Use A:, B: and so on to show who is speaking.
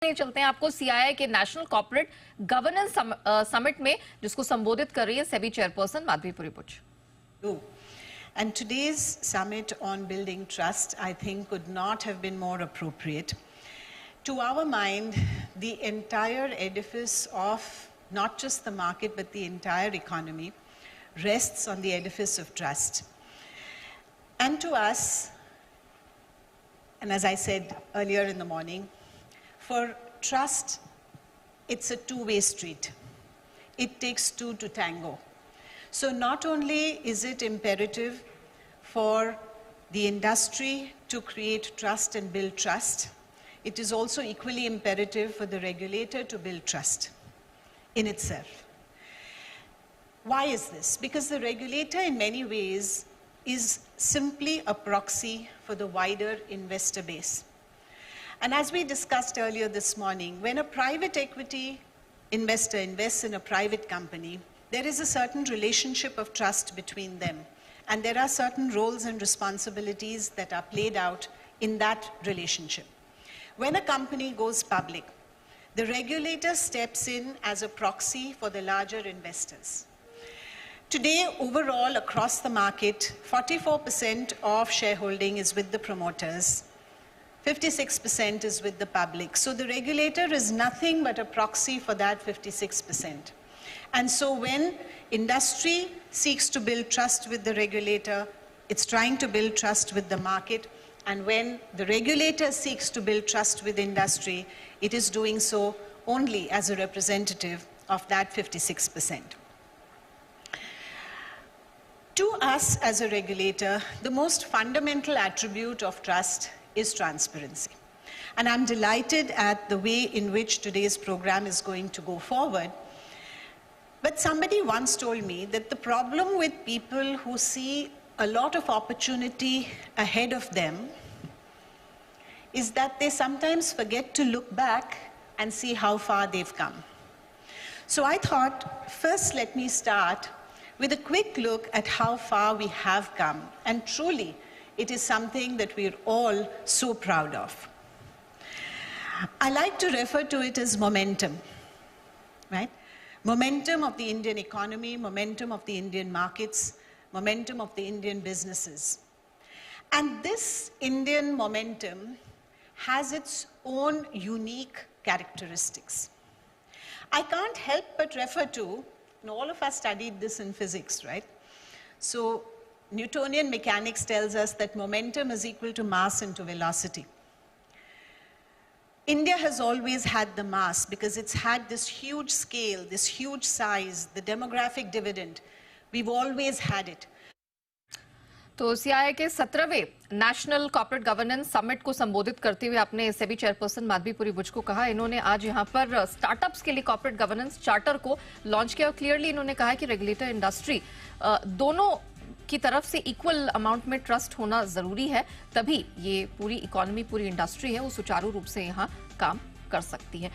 A: ले चलते हैं आपको सीआईआई के नेशनल कॉर्पोरेट गवर्नेंस समिट में, जिसको संबोधित कर रही है SEBI chairperson Madhabi Puri Buch.
B: And today's summit on building trust, I think, could not have been more appropriate. To our mind, the entire edifice of not just the market, but the entire economy rests on the edifice of trust. And to us, and as I said earlier in the morning, for trust, it's a two-way street. It takes two to tango. So not only is it imperative for the industry to create trust and build trust, it is also equally imperative for the regulator to build trust in itself. Why is this? Because the regulator in many ways is simply a proxy for the wider investor base. And as we discussed earlier this morning, when a private equity investor invests in a private company, there is a certain relationship of trust between them. And there are certain roles and responsibilities that are played out in that relationship. When a company goes public, the regulator steps in as a proxy for the larger investors. Today, overall, across the market, 44% of shareholding is with the promoters, 56% is with the public. So the regulator is nothing but a proxy for that 56%. And so when industry seeks to build trust with the regulator, it's trying to build trust with the market. And when the regulator seeks to build trust with industry, it is doing so only as a representative of that 56%. To us as a regulator, the most fundamental attribute of trust is transparency. And I'm delighted at the way in which today's program is going to go forward. But somebody once told me that the problem with people who see a lot of opportunity ahead of them is that they sometimes forget to look back and see how far they've come. So I thought, first let me start with a quick look at how far we have come. And truly, it is something that we're all so proud of. I like to refer to it as momentum, right? Momentum of the Indian economy, momentum of the Indian markets, momentum of the Indian businesses. And this Indian momentum has its own unique characteristics. I can't help but refer to, and all of us studied this in physics, right? So Newtonian mechanics tells us that momentum is equal to mass into velocity. India has always had the mass because it's had this huge scale, this huge size, the demographic dividend. We've always had it.
A: तो CII के 17वें national corporate governance summit को संबोधित करते हुए आपने SEBI chairperson Madhabi Puri Buch को कहा, इन्होंने आज यहां पर स्टार्टअप्स के लिए कॉर्पोरेट गवर्नेंस चार्टर को लॉन्च किया और क्लियरली इन्होंने कहा कि रेगुलेटर इंडस्ट्री दोनों की तरफ से इक्वल अमाउंट में ट्रस्ट होना जरूरी है, तभी ये पूरी इकोनॉमी, पूरी इंडस्ट्री है वो सुचारू रूप से यहाँ काम कर सकती है।